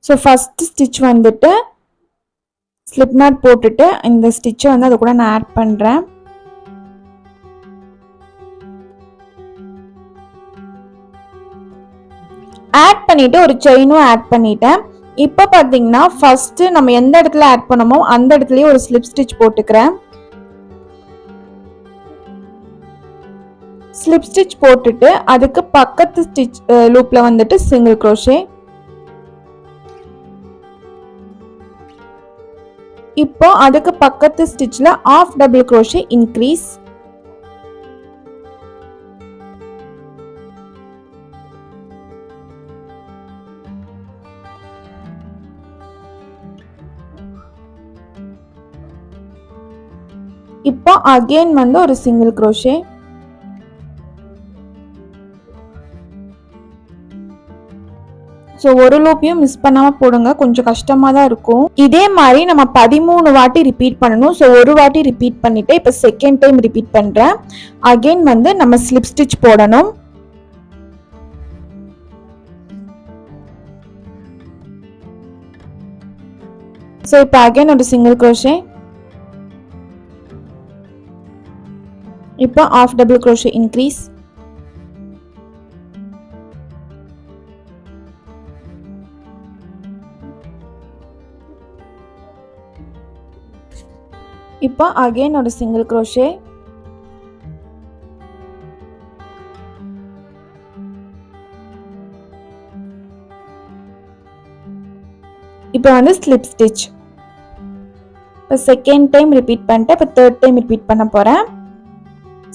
ஸோ ஃபர்ஸ்ட் ஸ்டிச் வந்துட்டு ஸ்லிப் நாட் போட்டுட்டு இந்த ஸ்டிச்சை வந்து அது கூட நான் ஆட் பண்ணுறேன். ஆட் பண்ணிட்டு ஒரு செயினும் ஆட் பண்ணிட்டேன். இப்போ பார்த்தீங்கன்னா ஃபர்ஸ்ட் நம்ம எந்த இடத்துல ஆட் பண்ணமோ அந்த இடத்துலயே ஒரு ஸ்லிப் ஸ்டிச் போட்டுக்கிறேன். ஸ்லிப் ஸ்டிச் போட்டுட்டு அதுக்கு பக்கத்து ஸ்டிச் லூப்ல வந்துட்டு சிங்கிள் க்ரோஷே. இப்போ அதுக்கு பக்கத்து ஸ்டிச்ல ஆஃப் டபுள் க்ரோஷே இன்க்ரீஸ். இப்போ அகைன் வந்து ஒரு சிங்கிள் க்ரோஷே. ஸோ ஒரு லூப்பையும் மிஸ் பண்ணாமல் போடுங்க, கொஞ்சம் கஷ்டமாக தான் இருக்கும். இதே மாதிரி நம்ம 13 வாட்டி ரிப்பீட் பண்ணணும். ஸோ ஒரு வாட்டி ரிப்பீட் பண்ணிவிட்டு இப்போ செகண்ட் டைம் ரிப்பீட் பண்ணுறேன். அகெயின் வந்து நம்ம ஸ்லிப் ஸ்டிச் போடணும். ஸோ இப்போ அகெயின் ஒரு சிங்கிள் க்ரோஷே. இப்போ ஆஃப் டபுள் க்ரோஷே இன்க்ரீஸ். இப்போ அகைன் ஒரு சிங்கிள் க்ரோஷே. இப்போ வந்து ஸ்லிப் ஸ்டிச். இப்போ செகண்ட் டைம் ரிப்பீட் பண்ணிட்டு இப்போ தேர்ட் டைம் ரிப்பீட் பண்ண போகிறேன்.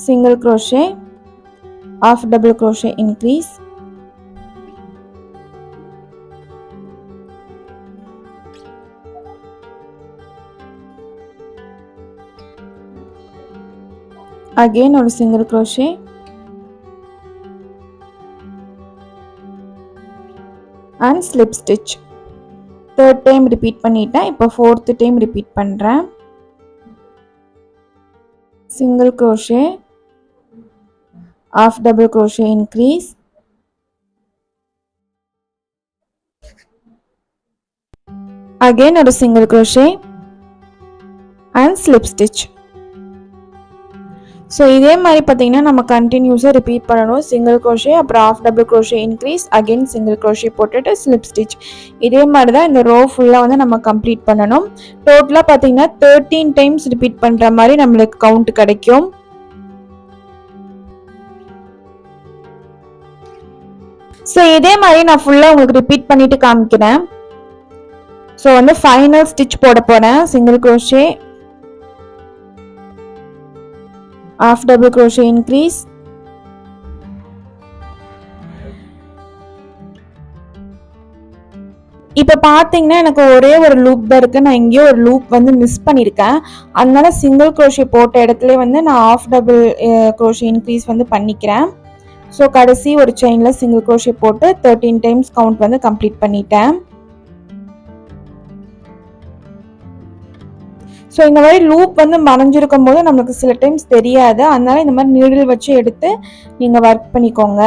Single crochet, half double crochet increase. again ஒரு single crochet, and slip stitch. third time repeat பண்ணிட்டேன். இப்போ fourth time repeat பண்றேன். single crochet, half double crochet increase, again ஒரு single crochet and slip stitch. So இதே மாதிரி பார்த்தீங்கன்னா நம்ம கண்டினியூஸாக ரிப்பீட் பண்ணணும். சிங்கிள் க்ரோஷே, அப்புறம் half double crochet increase, again single crochet போட்டுட்டு ஸ்லிப் ஸ்டிச். இதே மாதிரி தான் இந்த ரோ ஃபுல்லாக வந்து நம்ம கம்ப்ளீட் பண்ணணும். டோட்டலாக பார்த்தீங்கன்னா 13 டைம்ஸ் ரிப்பீட் பண்ணுற மாதிரி நம்மளுக்கு கவுண்ட் கிடைக்கும். ஸோ இதே மாதிரி நான் ஃபுல்லாக உங்களுக்கு ரிப்பீட் பண்ணிட்டு காமிக்கிறேன். ஸோ வந்து ஃபைனல் ஸ்டிச் போட போகிறேன். Single crochet, half double crochet increase, இப்போ பார்த்தீங்கன்னா எனக்கு ஒரே ஒரு லூப் தான் இருக்கு. நான் எங்கேயோ ஒரு லூப் வந்து மிஸ் பண்ணியிருக்கேன். அதனால சிங்கிள் க்ரோஷே போட்ட இடத்துல வந்து நான் ஆஃப் டபுள் க்ரோஷே இன்க்ரீஸ் வந்து பண்ணிக்கிறேன். ஸோ கடைசி ஒரு செயினில் சிங்கிள் க்ரோஷே போட்டு 13 டைம்ஸ் கவுண்ட் வந்து கம்ப்ளீட் பண்ணிட்டேன். ஸோ இந்த மாதிரி லூப் வந்து மறைஞ்சிருக்கும் போது நம்மளுக்கு சில டைம்ஸ் தெரியாது, அதனால இந்த மாதிரி நீடில் வச்சு எடுத்து நீங்கள் ஒர்க் பண்ணிக்கோங்க.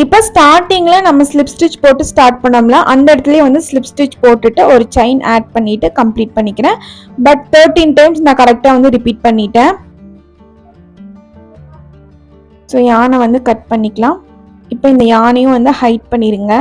இப்போ ஸ்டார்டிங்கில் நம்ம ஸ்லிப் ஸ்டிச் போட்டு ஸ்டார்ட் பண்ணோம்ல, அந்த இடத்துலயே வந்து ஸ்லிப் ஸ்டிச் போட்டுட்டு ஒரு செயின் ஆட் பண்ணிட்டு கம்ப்ளீட் பண்ணிக்கிறேன். பட் 13 டைம்ஸ் நான் கரெக்டாக வந்து ரிப்பீட் பண்ணிட்டேன். ஸோ யானை வந்து கட் பண்ணிக்கலாம். இப்போ இந்த யானையும் வந்து ஹைட் பண்ணிடுங்க.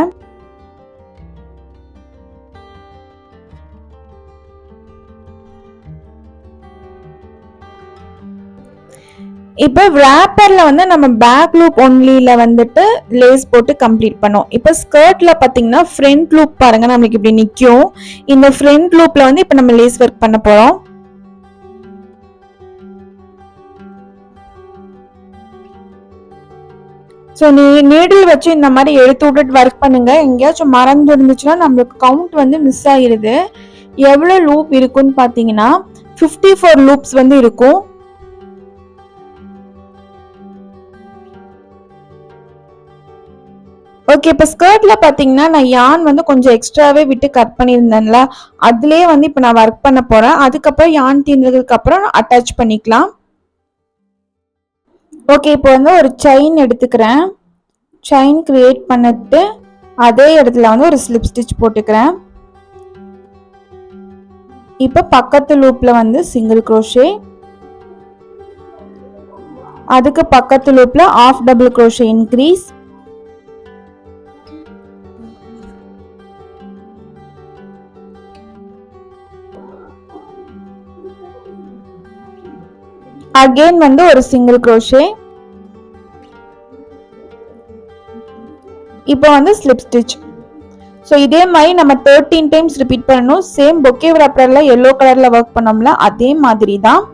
இப்போ ரேப்பர்ல வந்து நம்ம பேக் லூப் ஒன்லில வந்துட்டு லேஸ் போட்டு கம்ப்ளீட் பண்ணோம். இப்போ ஸ்கர்ட்ல பாத்தீங்கன்னா ஃப்ரண்ட் லூப் பாருங்க நம்மளுக்கு இப்படி நிற்கும். இந்த ஃப்ரண்ட் லூப்ல வந்து இப்போ நம்ம லேஸ் ஒர்க் பண்ண போறோம். ஸோ நீடில் வச்சு இந்த மாதிரி எடுத்து விட்டுட்டு ஒர்க் பண்ணுங்க. எங்கேயாச்சும் மறந்து இருந்துச்சுன்னா நம்மளுக்கு கவுண்ட் வந்து மிஸ் ஆகிடுது. எவ்வளோ லூப் இருக்குன்னு பார்த்தீங்கன்னா 54 லூப்ஸ் வந்து இருக்கும். ஓகே, இப்போ ஸ்கர்ட்ல பார்த்தீங்கன்னா நான் யான் வந்து கொஞ்சம் எக்ஸ்ட்ராவே விட்டு கட் பண்ணியிருந்தேன்ல, அதுலேயே வந்து இப்போ நான் ஒர்க் பண்ண போகிறேன். அதுக்கப்புறம் யான் தீர்ந்ததுக்கு அப்புறம் அட்டாச் பண்ணிக்கலாம். ஓகே, இப்போ வந்து ஒரு செயின் எடுத்துக்கிறேன். செயின் கிரியேட் பண்ணிட்டு அதே இடத்துல வந்து ஒரு ஸ்லிப் ஸ்டிச் போட்டுக்கிறேன். இப்போ பக்கத்து லூப்ல வந்து சிங்கிள் க்ரோஷே, அதுக்கு பக்கத்து லூப்ல half double crochet increase, again வந்து ஒரு சிங்கிள் க்ரோஷே, இப்போ வந்து ஸ்லிப் ஸ்டிச். ஸோ இதே மாதிரி நம்ம 13 டைம்ஸ் ரிப்பீட் பண்ணணும். சேம் பொக்கே ரப்பர்ல எல்லோ கலர்ல ஒர்க் பண்ணோம்ல அதே மாதிரி தான்.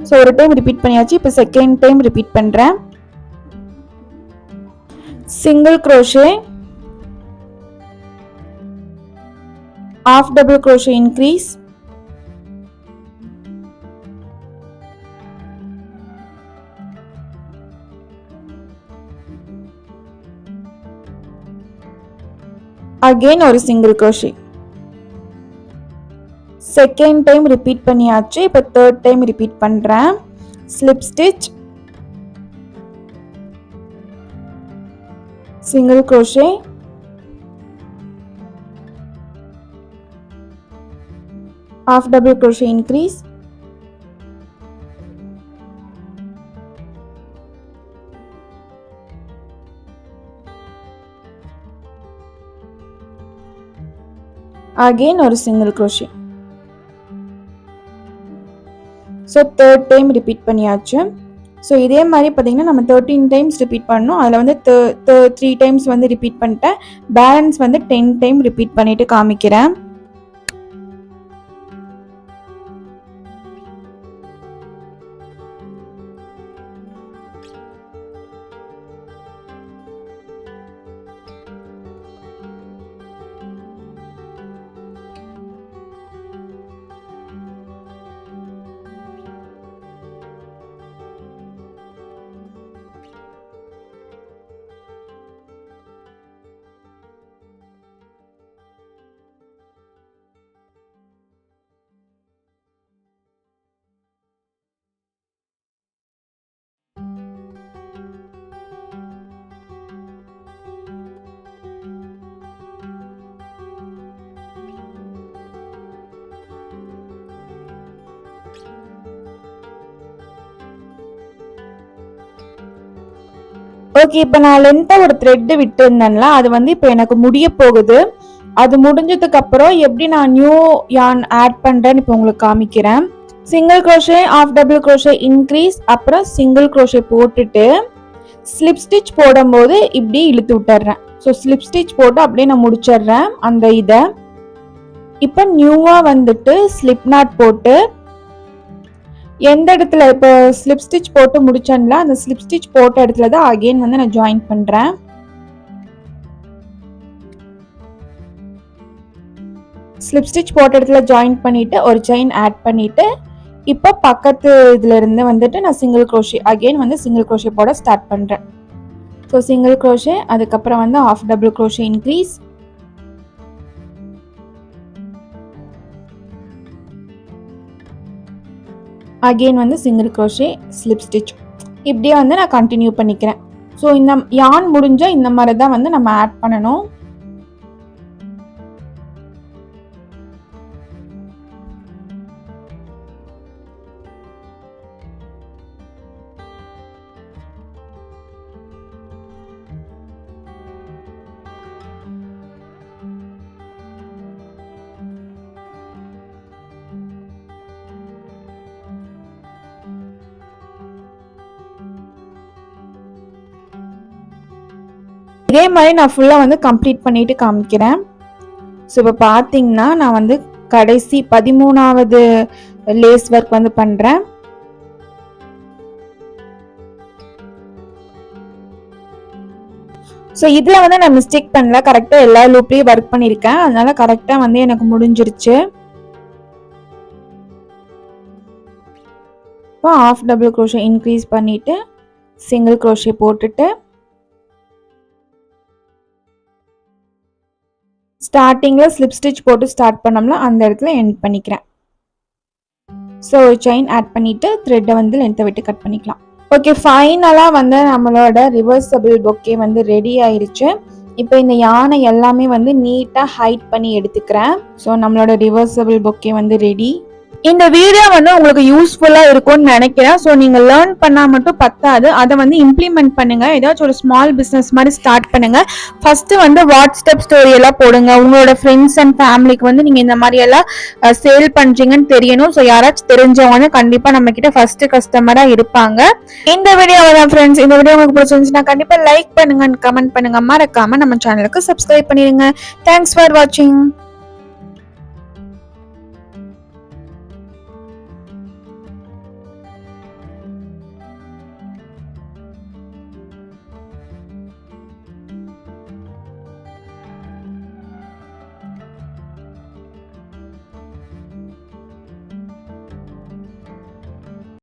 ஸோ ஒரு டைம் ரிப்பீட் பண்ணியாச்சு. இப்போ செகண்ட் டைம் ரிப்பீட் பண்றேன். Single crochet, half double crochet increase, again ஒரு single crochet. Second time repeat பண்ணியாச்சு. இப்போ தேர்ட் டைம் ரிப்பீட் பண்றேன். Slip stitch, single crochet, half double crochet increase, again ஒரு single crochet. So third time repeat பண்ணியாச்சு. So இதே மாதிரி பார்த்தீங்கன்னா நம்ம 13 டைம்ஸ் ரிப்பீட் பண்ணணும். அதில் வந்து 3 டைம்ஸ் வந்து ரிப்பீட் பண்ணிட்டேன். பேலன்ஸ் வந்து 10 டைம் ரிப்பீட் பண்ணிட்டு காமிக்கிறேன். ஓகே, இப்போ நான் லென்த்தாக ஒரு த்ரெட்டு விட்டு இருந்தேன்ல, அது வந்து இப்போ எனக்கு முடிய போகுது. அது முடிஞ்சதுக்கு அப்புறம் எப்படி நான் நியூ யான் ஆட் பண்றேன்னு இப்போ உங்களுக்கு காமிக்கிறேன். Single crochet, half double crochet increase, அப்புறம் சிங்கிள் க்ரோஷே போட்டுட்டு ஸ்லிப் ஸ்டிச் போடும்போது இப்படி இழுத்து விட்டுறேன். ஸோ ஸ்லிப் ஸ்டிச் போட்டு அப்படியே நான் முடிச்சிடுறேன் அந்த இதை. இப்போ நியூவா வந்துட்டு ஸ்லிப் நாட் போட்டு எந்த இடத்துல இப்போ ஸ்லிப் ஸ்டிச் போட்டு முடிச்சேன்ல அந்த ஸ்லிப் ஸ்டிச் போட்ட இடத்துல தான் அகைன் வந்து நான் ஜாயின் பண்றேன். ஸ்லிப் ஸ்டிச் போட்ட இடத்துல ஜாயின் பண்ணிட்டு ஒரு செயின் ஆட் பண்ணிட்டு இப்போ பக்கத்து இதுல இருந்து வந்துட்டு நான் சிங்கிள் க்ரோஷே அகைன் வந்து சிங்கிள் க்ரோஷே போட ஸ்டார்ட் பண்றேன். ஸோ சிங்கிள் க்ரோஷே, அதுக்கப்புறம் வந்து half double crochet increase, again வந்து சிங்கிள் crochet ஸ்லிப் ஸ்டிச் இப்படியே வந்து நான் கண்டினியூ பண்ணிக்கிறேன். ஸோ இந்த யான் முடிஞ்ச இந்த மாதிரி தான் வந்து நம்ம ஆட் பண்ணணும். இதே மாதிரி நான் ஃபுல்லாக வந்து கம்ப்ளீட் பண்ணிட்டு காமிக்கிறேன். ஸோ இப்போ பார்த்தீங்கன்னா நான் வந்து கடைசி 13வது லேஸ் ஒர்க் வந்து பண்ணுறேன். ஸோ இதில் வந்து நான் மிஸ்டேக் பண்ணல, கரெக்டாக எல்லா லூப்லேயும் ஒர்க் பண்ணியிருக்கேன், அதனால கரெக்டாக வந்து எனக்கு முடிஞ்சிருச்சு. இப்போ ஹாஃப் டபுள் crochet இன்க்ரீஸ் பண்ணிவிட்டு சிங்கிள் crochet போட்டுட்டு ஸ்டார்டிங்கில் ஸ்லிப் ஸ்டிச் போட்டு ஸ்டார்ட் பண்ணோம்னா அந்த இடத்துல எண்ட் பண்ணிக்கிறேன். ஸோ செயின் ஆட் பண்ணிவிட்டு த்ரெட்டை வந்து லென்த்தை விட்டு கட் பண்ணிக்கலாம். ஓகே, ஃபைனலாக வந்து நம்மளோட ரிவர்சபிள் பொக்கே வந்து ரெடி ஆயிடுச்சு. இப்போ இந்த யானை எல்லாமே வந்து நீட்டாக ஹைட் பண்ணி எடுத்துக்கிறேன். ஸோ நம்மளோட ரிவர்சபிள் பொக்கே வந்து ரெடி. இந்த வீடியோ வந்து உங்களுக்கு யூஸ்ஃபுல்லா இருக்கும்னு நினைக்கிறேன். ஸோ நீங்க லேர்ன் பண்ணா மட்டும் பத்தாது, அதை வந்து இம்ப்ளிமெண்ட் பண்ணுங்க. ஏதாச்சும் ஒரு ஸ்மால் பிசினஸ் மாதிரி ஸ்டார்ட் பண்ணுங்க. ஃபர்ஸ்ட் வந்து வாட்ஸ்அப் ஸ்டோரி எல்லாம் போடுங்க. உங்களோட ஃப்ரெண்ட்ஸ் அண்ட் ஃபேமிலிக்கு வந்து நீங்க இந்த மாதிரி எல்லாம் சேல் பண்றீங்கன்னு தெரியணும். ஸோ யாராச்சும் தெரிஞ்சவங்க வந்து கண்டிப்பா நம்ம கிட்ட ஃபர்ஸ்ட் கஸ்டமரா இருப்பாங்க. இந்த வீடியோ தான் ஃப்ரெண்ட்ஸ். இந்த வீடியோ உங்களுக்கு பிடிச்சிருந்துச்சுன்னா கண்டிப்பா லைக் பண்ணுங்க, கமெண்ட் பண்ணுங்க, மறக்காம நம்ம சேனலுக்கு சப்ஸ்கிரைப் பண்ணிடுங்க. தேங்க்ஸ் ஃபார் வாட்சிங்.